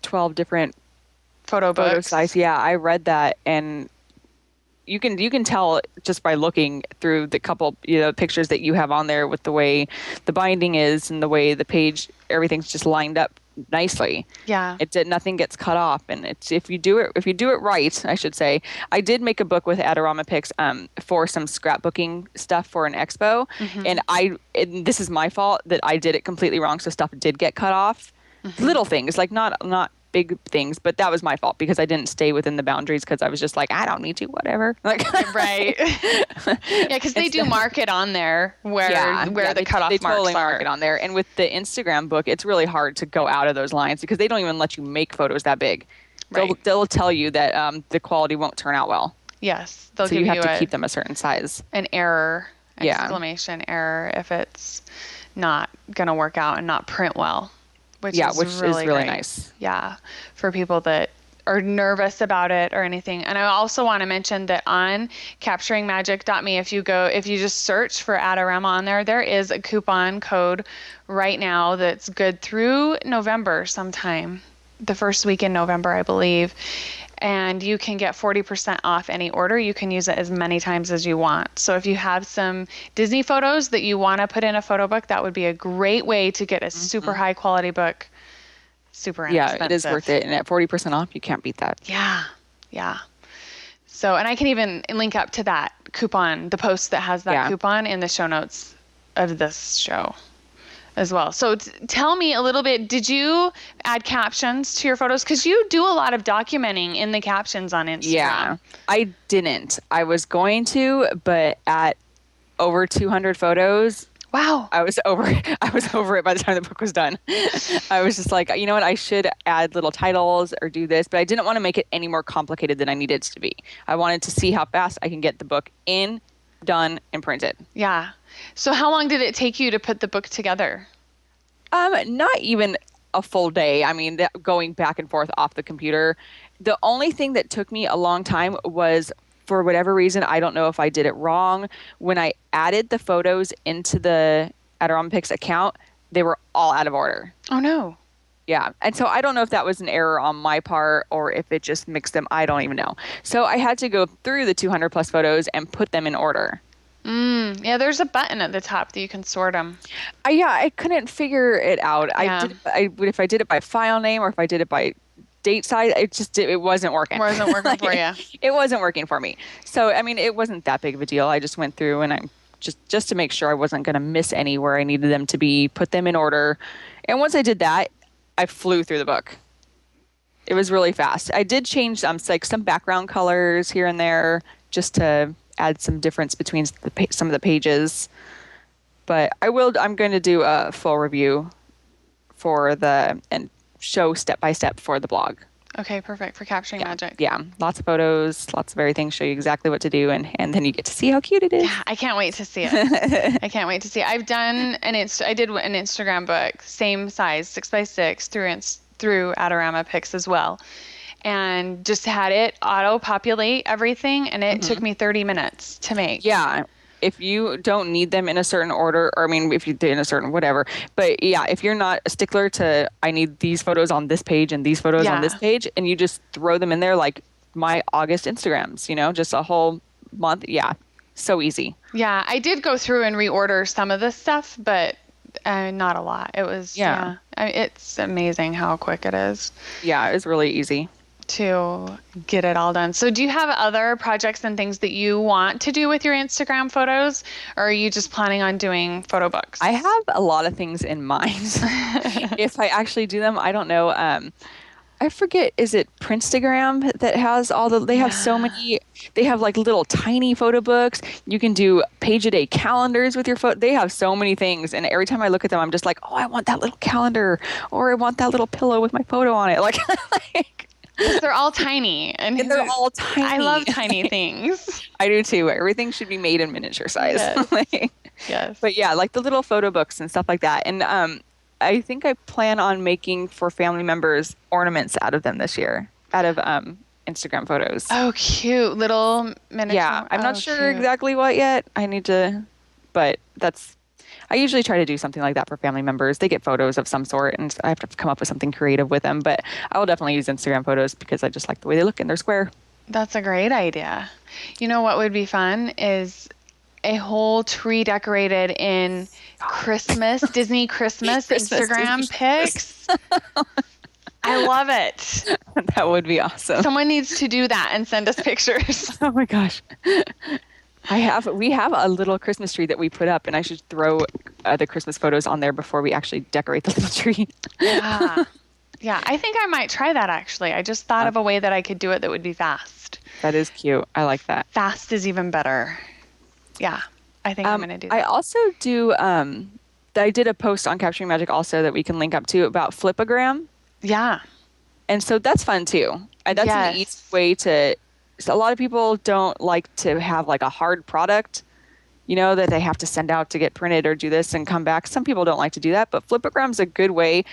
12 different photo size. Yeah, I read that, and you can tell just by looking through the couple pictures that you have on there with the way the binding is and the way the page, everything's just lined up nicely. Yeah. Nothing gets cut off, and it's if you do it right, I should say. I did make a book with Adoramapix for some scrapbooking stuff for an expo, and this is my fault that I did it completely wrong, so stuff did get cut off. Little things, like not big things, but that was my fault because I didn't stay within the boundaries because I was just like, I don't need to, whatever. Like, right. Yeah, because they do mark it on there where the cutoff they marks totally are. Mark it on there. And with the Instagram book, it's really hard to go out of those lines because they don't even let you make photos that big. Right. They'll tell you that the quality won't turn out well. Yes. So you have to keep them a certain size. An error, exclamation error, if it's not going to work out and not print well. Which is really nice. Yeah, for people that are nervous about it or anything. And I also want to mention that on capturingmagic.me, if you just search for Adorama on there is a coupon code right now that's good through November sometime, the first week in November, I believe. And you can get 40% off any order. You can use it as many times as you want. So if you have some Disney photos that you want to put in a photo book, that would be a great way to get a super high quality book. Super inexpensive. Yeah, it is worth it. And at 40% off, you can't beat that. Yeah. Yeah. So, and I can even link up to that coupon, the post that has that coupon in the show notes of this show as well. So tell me a little bit, did you add captions to your photos? Because you do a lot of documenting in the captions on Instagram. Yeah, I didn't. I was going to, but at over 200 photos, Wow. I was over it by the time the book was done. I was just like, you know what, I should add little titles or do this, but I didn't want to make it any more complicated than I needed it to be. I wanted to see how fast I can get the book in, done, and printed. Yeah. So how long did it take you to put the book together? Not even a full day. I mean, going back and forth off the computer. The only thing that took me a long time was, for whatever reason, I don't know if I did it wrong, when I added the photos into the Adoramapix account, they were all out of order. Oh, no. Yeah. And so I don't know if that was an error on my part or if it just mixed them. I don't even know. So I had to go through the 200 plus photos and put them in order. Yeah, there's a button at the top that you can sort them. I couldn't figure it out. Yeah. If I did it by file name or if I did it by date size, it wasn't working. It wasn't working for you. It wasn't working for me. So, I mean, it wasn't that big of a deal. I just went through and I just to make sure I wasn't going to miss any where I needed them to be, put them in order. And once I did that, I flew through the book. It was really fast. I did change some background colors here and there just to add some difference between some of the pages. But I'm going to do a full review and show step by step for the blog. Okay, perfect for capturing magic. Yeah, lots of photos, lots of everything, show you exactly what to do, and then you get to see how cute it is. Yeah, I can't wait to see it. I can't wait to see it. I did an Instagram book, same size, 6x6 through Adoramapix as well, and just had it auto-populate everything, and it took me 30 minutes to make. Yeah. If you don't need them in a certain order, or I mean, if you did in a certain whatever, but yeah, if you're not a stickler to, I need these photos on this page and these photos on this page, and you just throw them in there like my August Instagrams, just a whole month. Yeah. So easy. Yeah. I did go through and reorder some of this stuff, but not a lot. It was, it's amazing how quick it is. Yeah. It was really easy to get it all done. So do you have other projects and things that you want to do with your Instagram photos, or are you just planning on doing photo books? I have a lot of things in mind. If I actually do them, I don't know. I forget, is it Prinstagram that has they have so many, they have like little tiny photo books. You can do page-a-day calendars with your photo. They have so many things. And every time I look at them, I'm just like, oh, I want that little calendar, or I want that little pillow with my photo on it. Like they're all tiny. And they're all tiny. I love tiny things. I do too. Everything should be made in miniature size. Yes. Yes. But yeah, like the little photo books and stuff like that. And I think I plan on making for family members ornaments out of them this year, out of Instagram photos. Oh, cute. Little miniature. Yeah, I'm not sure exactly what yet. But I usually try to do something like that for family members. They get photos of some sort, and I have to come up with something creative with them. But I will definitely use Instagram photos because I just like the way they look and they're square. That's a great idea. You know what would be fun is a whole tree decorated in Christmas, Disney Christmas Instagram pics. I love it. That would be awesome. Someone needs to do that and send us pictures. Oh my gosh. We have a little Christmas tree that we put up, and I should throw the Christmas photos on there before we actually decorate the little tree. Yeah. Yeah, I think I might try that actually. I just thought of a way that I could do it that would be fast. That is cute. I like that. Fast is even better. Yeah, I think I'm going to do that. I also do, I did a post on Capturing Magic also that we can link up to about Flipagram. Yeah. And so that's fun too. That's an easy way so a lot of people don't like to have like a hard product, that they have to send out to get printed or do this and come back. Some people don't like to do that, but Flipagram's a good way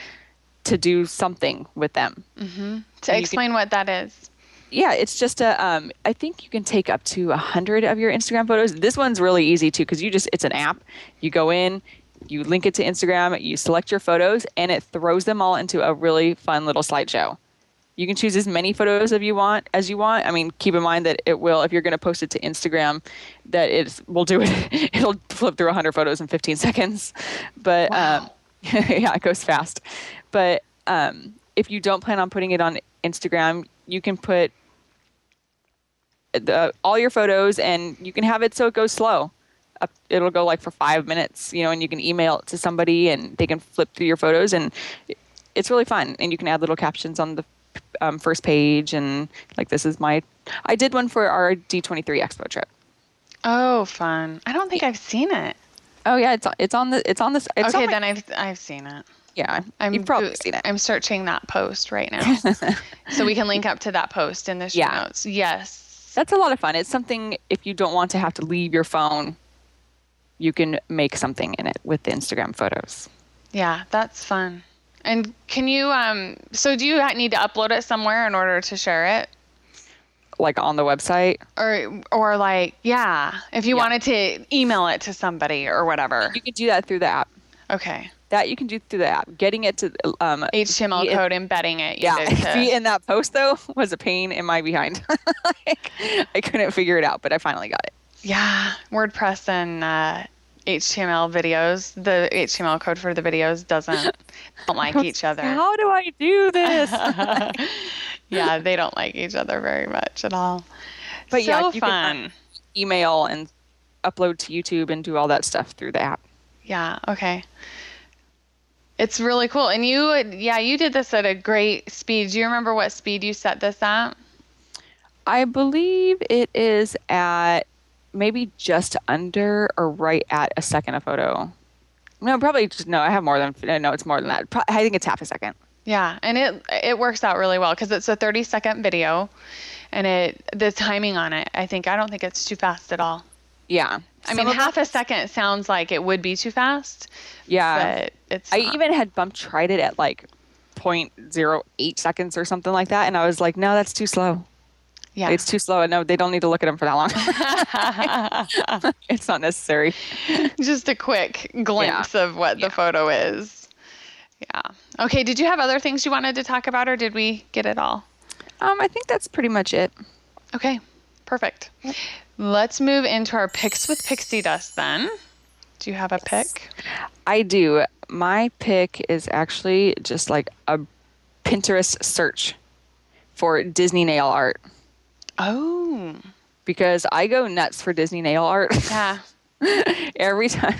to do something with them. Mm-hmm. To explain what that is. Yeah, it's just I think you can take up to 100 of your Instagram photos. This one's really easy too, because it's an app. You go in, you link it to Instagram, you select your photos, and it throws them all into a really fun little slideshow. You can choose as many photos as you want. I mean, keep in mind that it will, if you're going to post it to Instagram, we'll do it. It'll flip through 100 photos in 15 seconds. But wow. Yeah, it goes fast. But if you don't plan on putting it on Instagram, you can put all your photos, and you can have it so it goes slow. It'll go like for 5 minutes, and you can email it to somebody, and they can flip through your photos, and it's really fun. And you can add little captions on the first page, and like I did one for our D23 Expo trip. Oh, fun. I don't think I've seen it. Oh yeah, it's on this. Okay, then I've seen it. Yeah, you've probably seen it. I'm searching that post right now, so we can link up to that post in the show notes. Yes, that's a lot of fun. It's something if you don't want to have to leave your phone, you can make something in it with the Instagram photos. Yeah, that's fun. And can you so do you need to upload it somewhere in order to share it? Like on the website? Or like, if you wanted to email it to somebody or whatever. You can do that through the app. Okay. That you can do through the app. Getting it to HTML code, embedding it. Be in that post though was a pain in my behind. I couldn't figure it out, but I finally got it. Yeah, WordPress and HTML videos. The HTML code for the videos don't like each other. How do I do this? Yeah, they don't like each other very much at all. But so you fun. Can email and upload to YouTube and do all that stuff through the app. Yeah. Okay. It's really cool. And you did this at a great speed. Do you remember what speed you set this at? I believe it is at maybe just under or right at a second a photo. No, probably I have more than, no, it's more than that. I think it's half a second. Yeah. And it works out really well because it's a 30-second video and the timing on it, I don't think it's too fast at all. Yeah. I mean, half a second sounds like it would be too fast. Yeah. But it's I not. even had tried it at like 0.08 seconds or something like that. And I was like, no, that's too slow. Yeah. It's too slow. No, they don't need to look at them for that long. It's not necessary. Just a quick glimpse of what the photo is. Yeah. Okay. Did you have other things you wanted to talk about or did we get it all? I think that's pretty much it. Okay. Perfect. Yep. Let's move into our picks with pixie dust then. Do you have a pick? I do. My pick is actually just like a Pinterest search for Disney nail art. Oh. Because I go nuts for Disney nail art. Yeah. Every time.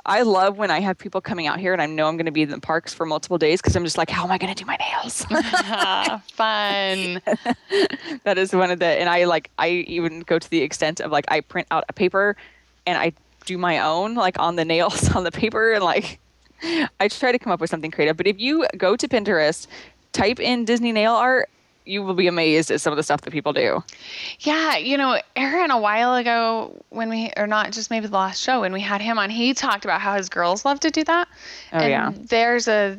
I love when I have people coming out here and I know I'm going to be in the parks for multiple days because I'm just like, how am I going to do my nails? Fun. That is one of the, and I even go to the extent of I print out a paper and I do my own on the nails on the paper and I try to come up with something creative. But if you go to Pinterest, type in Disney nail art, you will be amazed at some of the stuff that people do. Yeah. Aaron, a while ago not just maybe the last show, when we had him on, he talked about how his girls love to do that. Oh, and there's a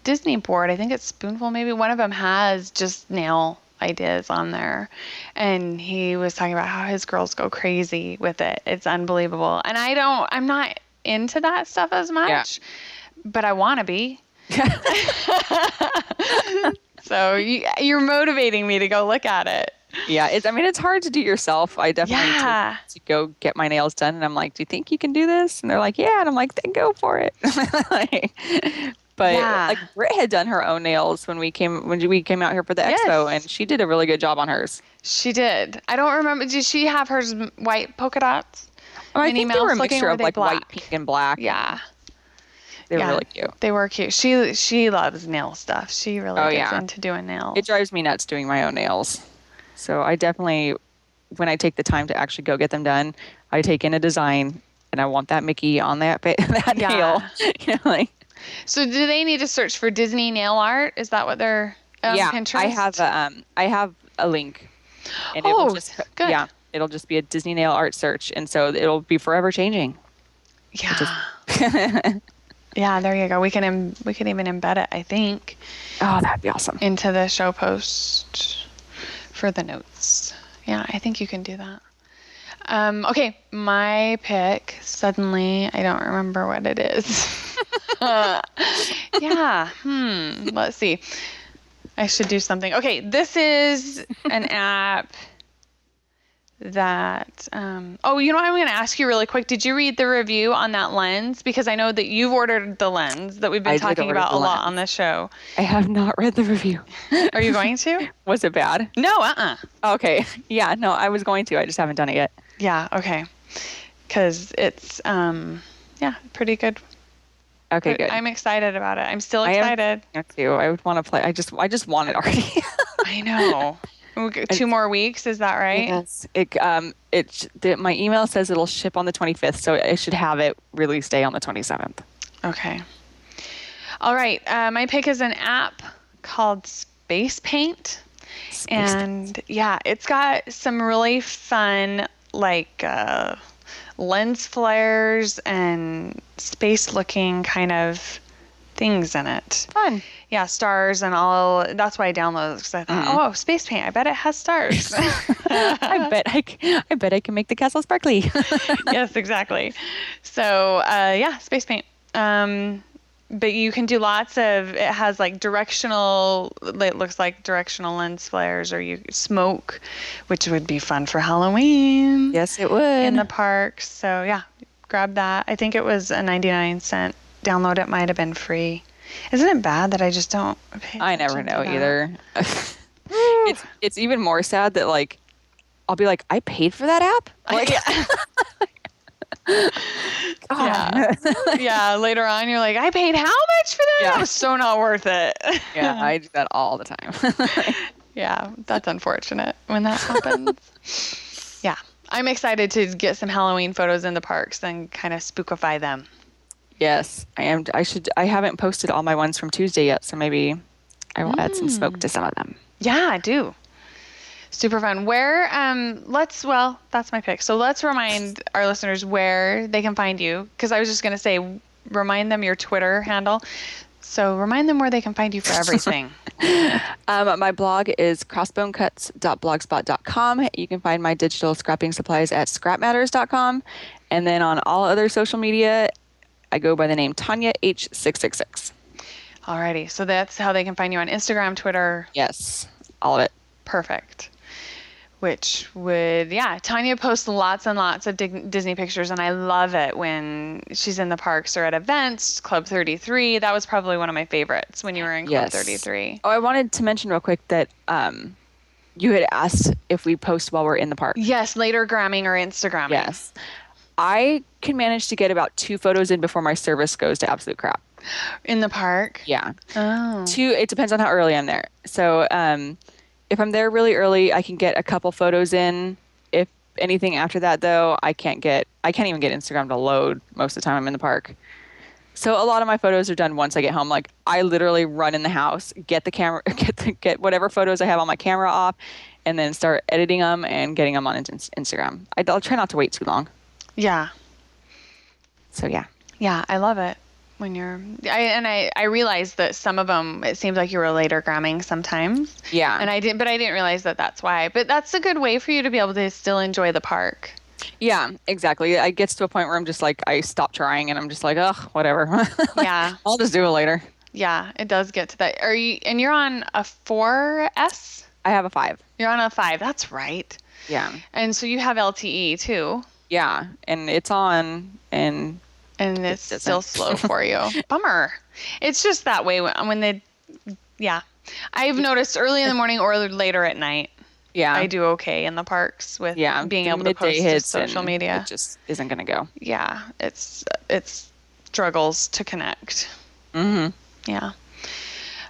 Disney board. I think it's Spoonful. Maybe one of them has just nail ideas on there. And he was talking about how his girls go crazy with it. It's unbelievable. And I'm not into that stuff as much, but I want to be. So you're motivating me to go look at it. Yeah, it's hard to do yourself. I definitely to go get my nails done, and I'm like, "Do you think you can do this?" And they're like, "Yeah," and I'm like, "Then go for it." But Britt had done her own nails when we came out here for the expo, and she did a really good job on hers. She did. I don't remember. Did she have hers white polka dots? Oh, I think they were a mixture of white, pink, and black. Yeah. They were really cute. They were cute. She loves nail stuff. She really gets into doing nails. It drives me nuts doing my own nails. So I definitely, when I take the time to actually go get them done, I take in a design and I want that Mickey on that nail. So do they need to search for Disney nail art? Is that what they're Pinterest? I have a link. And good. It'll just be a Disney nail art search, and so it'll be forever changing. Yeah. Yeah, there you go. We can even embed it, I think. Oh, that'd be awesome. Into the show post for the notes. Yeah, I think you can do that. Okay, my pick, suddenly I don't remember what it is. Let's see. I should do something. Okay, this is an app that I'm going to ask you really quick. Did you read the review on that lens? Because I know that you've ordered the lens that we've been talking about a lot on the show. I have not read the review. Are you going to? Was it bad? No, Okay. Yeah, no, I was going to. I just haven't done it yet. Yeah, okay. Because it's, pretty good. Okay, good. I'm excited about it. I'm still excited. I am too. I would want to play. I just want it already. I know. 2 more weeks, is that right? Yes. My email says it'll ship on the 25th, so I should have it release day on the 27th. Okay. All right. My pick is an app called Space Paint. Yeah, it's got some really fun, like, lens flares and space-looking kind of things in it. Fun. Yeah, stars and all. That's why I downloaded it, because I thought, oh, Space Paint, I bet it has stars. I bet I can make the castle sparkly. Yes, exactly. So, yeah, Space Paint. But you can do lots of, it has like it looks like directional lens flares, or smoke, which would be fun for Halloween. Yes, it would. In the parks. So yeah, grab that. I think it was a 99-cent download. It might have been free. Isn't it bad that I just don't pay I never attention know to either. It's even more sad that, like, I'll be like, I paid for that app? Like, yeah. Later on, you're like, I paid how much for that? Yeah. It was so not worth it. Yeah, I do that all the time. Yeah, that's unfortunate when that happens. Yeah, I'm excited to get some Halloween photos in the parks and kind of spookify them. Yes, I am. I haven't posted all my ones from Tuesday yet, so maybe I will add some smoke to some of them. Yeah, I do. Super fun. That's my pick. So let's remind our listeners where they can find you. Because I was just going to say, remind them your Twitter handle. So remind them where they can find you for everything. My blog is crossbonecuts.blogspot.com. You can find my digital scrapping supplies at scrapmatters.com. And then on all other social media, I go by the name Tanya H666. Alrighty. So that's how they can find you on Instagram, Twitter. Yes, all of it. Perfect. Tanya posts lots and lots of Disney pictures, and I love it when she's in the parks or at events. Club 33, that was probably one of my favorites when you were in Club 33. Oh, I wanted to mention real quick that you had asked if we post while we're in the park. Yes, later gramming or Instagramming. Yes. I can manage to get about 2 photos in before my service goes to absolute crap. In the park? Yeah. Oh. 2, it depends on how early I'm there. So, if I'm there really early, I can get a couple photos in. If anything after that, though, I can't even get Instagram to load most of the time I'm in the park. So a lot of my photos are done once I get home. Like, I literally run in the house, get the camera, get whatever photos I have on my camera off, and then start editing them and getting them on Instagram. I'll try not to wait too long. Yeah. So yeah. Yeah, I love it. When I realized that some of them, it seemed like you were later gramming sometimes. Yeah. And I didn't realize that that's why. But that's a good way for you to be able to still enjoy the park. Yeah, exactly. It gets to a point where I'm just like, I stop trying and I'm just like, ugh, whatever. Yeah. I'll just do it later. Yeah, it does get to that. You're on a 4S? I have a 5. You're on a 5. That's right. Yeah. And so you have LTE too. Yeah. And it's on and it's still slow for you. Bummer. It's just that way yeah. I've noticed early in the morning or later at night. Yeah. I do okay in the parks with being able to post to social media. It just isn't going to go. Yeah. It's struggles to connect. Mm-hmm. Yeah.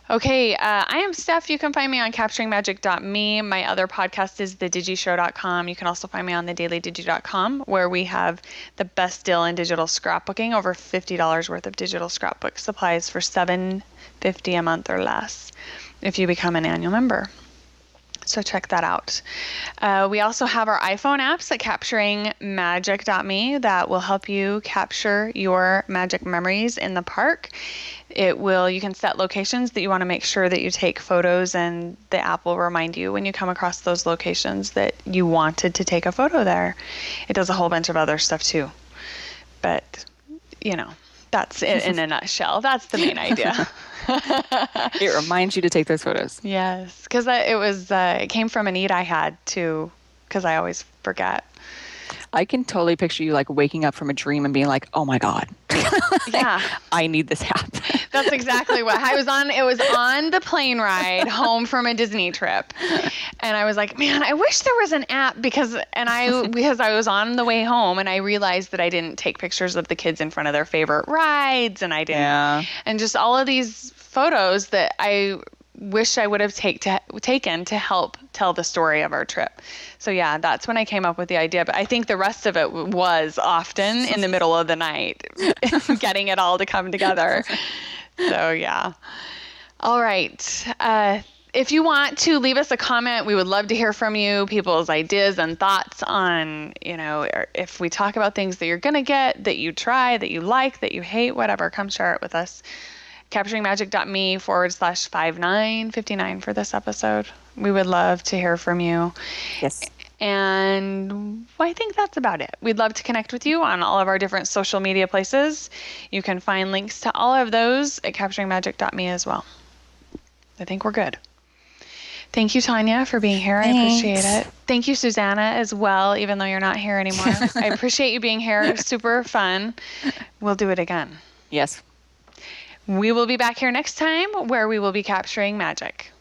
Okay, I am Steph. You can find me on capturingmagic.me. My other podcast is thedigishow.com. You can also find me on thedailydigi.com, where we have the best deal in digital scrapbooking, over $50 worth of digital scrapbook supplies for $7.50 a month or less if you become an annual member. So check that out. We also have our iPhone apps at capturingmagic.me that will help you capture your magic memories in the park. You can set locations that you want to make sure that you take photos, and the app will remind you when you come across those locations that you wanted to take a photo there. It does a whole bunch of other stuff too. But, that's it in a nutshell. That's the main idea. It reminds you to take those photos. Yes, because it came from a need I had too, because I always forget. I can totally picture you like waking up from a dream and being like, oh my God. Yeah. I need this app. That's exactly what I was on. It was on the plane ride home from a Disney trip. And I was like, man, I wish there was an app because I was on the way home and I realized that I didn't take pictures of the kids in front of their favorite rides, and I didn't. Yeah. And just all of these photos that wish I would have taken to help tell the story of our trip. So yeah, that's when I came up with the idea. But I think the rest of it was often in the middle of the night, getting it all to come together. So yeah. All right. If you want to leave us a comment, we would love to hear from you, people's ideas and thoughts on, if we talk about things that you're going to get, that you try, that you like, that you hate, whatever, come share it with us. capturingmagic.me/5959 for this episode. We would love to hear from you. Yes. And I think that's about it. We'd love to connect with you on all of our different social media places. You can find links to all of those at capturingmagic.me as well. I think we're good. Thank you, Tanya, for being here. Thanks. I appreciate it. Thank you, Susannah, as well, even though you're not here anymore. I appreciate you being here. Super fun. We'll do it again. Yes. We will be back here next time where we will be capturing magic.